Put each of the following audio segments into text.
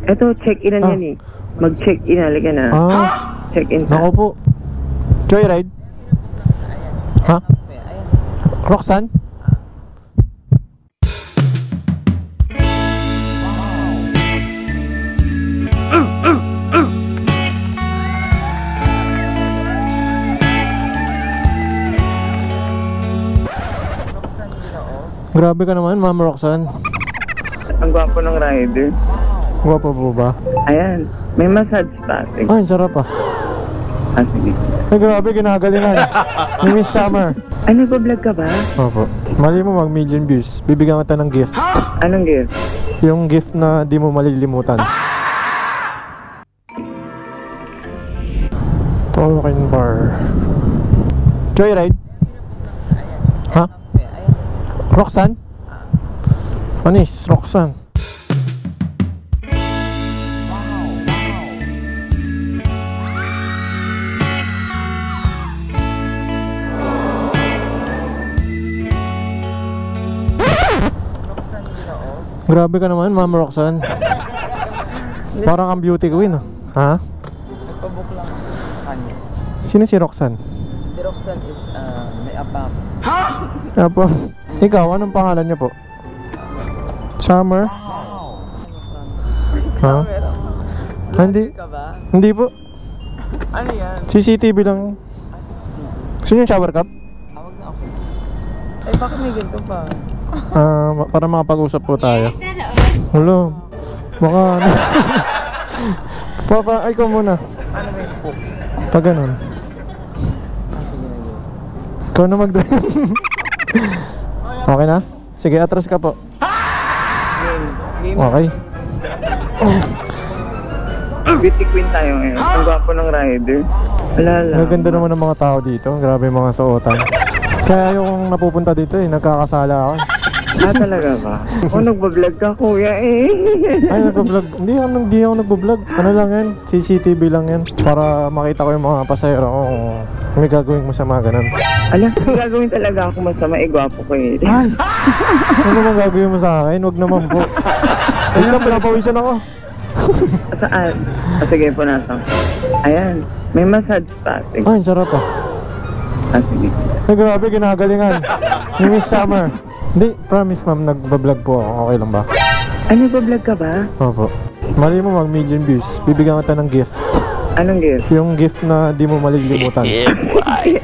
Eto, check-in na yan eh. Mag-check-in, halika na. Check-in ka. Nako po. Joyride? Ha? Roxanne? Grabe ka naman, Ma'am Roxanne. Ang gwapo ng rider. Gwapo po ba? Ayan, may massage pa. Ay, sarap ah. Sige. Ay, grabe, ginagalingan. Ni Miss Summer. Ay, nagpa-vlog ka ba? Opo. Mali mo mag million views. Bibigyan kita ng gift. Anong gift? Yung gift na di mo malilimutan. Tolkien Bar. Joyride? Ha? Roxanne? Panis, Roxanne. Grabe ka naman, Ma'am Roxanne. Parang ang beauty queen, ha? Nagpabook lang kanya. Sino si Roxanne? Si Roxanne is may abang. Apo. Ikaw, anong pangalan niyo po? Summer? Ha? Hindi. Ka ba? Hindi po. Ano yan? CCTV lang. Sino yung shower cup? Tawag na ako. Eh bakit may ganito pa? Para makapag-usap po tayo. Hello. Baka ano. Papa, ay ikaw muna. Ano may po? Pag ganun. Ikaw na mag-drive. Okay na? Sige, atras ka po. Game. Okay. Beauty queen tayo ngayon. Ang gwapo ng rider. Wala lang. Maganda naman ng mga tao dito. Grabe yung mga suotan. Kaya yung napupunta dito nagkakasala ako. Talaga ba? O, nagbablog ka kuya eh. Ay, nagbablog. Hindi ako nagbablog. Ano lang yan? CCTV lang yan. Para makita ko yung mga pasahero ko kung may gagawin mo sa mga ganun. Alam, gagawin talaga ako masama. Gwapo ko eh. Ay! Ano naman gagawin mo sa akin? Huwag naman po. Wait lang, pinapawisan ako. Saan? Sige, punasan. Ayan, may massage pa. Ay, sarap ah. Sige. Ay, grabe, ginagalingan. Ni Miss Summer. Hindi, promise ma'am, nagbablog po ako. Okay lang ba? Ay, nagpa-vlog ka ba? Opo. Mali mo mag million views. Bibigyan kita ng gift. Anong gift? Yung gift na di mo malilimutan. Ay,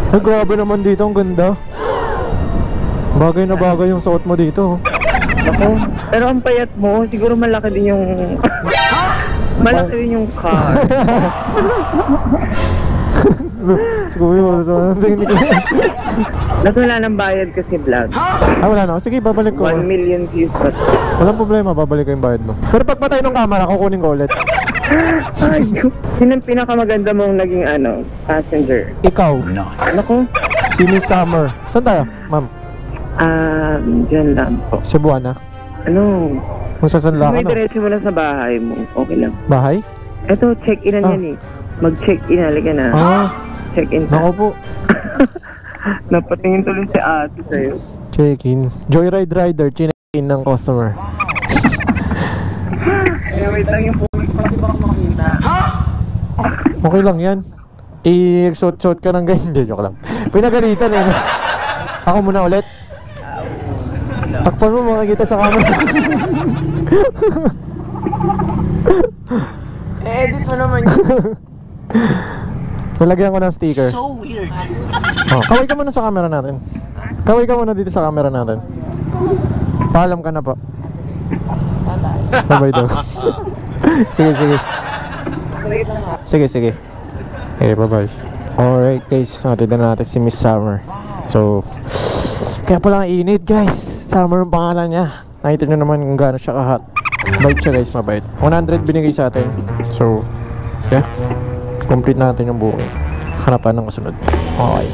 grabe naman dito. Ang ganda. Bagay na bagay yung suot mo dito. Ako, pero ang payat mo, siguro malaki din yung... malaki din yung car. Siguro sa tingin ko. Wala ng bayad kasi vlog. Ah, wala na. Sige, babalik ko. 1 million views pa. Walang problema, babalik ko yung bayad mo. Pero pag patay ng camera, kukunin ko ulit. Ay, sino ang pinakamaganda mong naging passenger? Ikaw. Ako? Si Miss Summer. Saan tayo, ma'am? Diyan lang po. Cebuana. Ano? Kung sasanla ka May no? diretso mo lang sa bahay mo. Okay lang. Bahay? Eto, check-in na yan eh. Mag-check-in, halika na. Check-in ka. Nako po. Napatingin tuloy si ate sa'yo. Check-in. Joyride rider, chinek-in ng customer. Wait lang yung phone kasi baka makita. Okay lang yan. I-suot-suot ka ng ganyan. Hindi, joke lang. Pinagalitan eh. Ako muna ulit. Takpan mo, makikita sa camera. Edit mo naman yun. Nalagyan ko ng sticker. So weird. Kaway ka muna sa camera natin. Kaway ka muna dito sa camera natin. Paalam ka na po. Bye-bye daw. Sige, sige. Sige, sige. Okay, bye-bye. Alright guys, natin na natin si Miss Summer. So, kaya pala ang init guys. Summer ang pangalan niya. Nakita nyo naman kung gaano siya ka-hot. Bait siya guys, mabait. 100 binigay sa atin. So, yeah. Complete natin yung booking. Hanap tayo ng kasunod. Okay.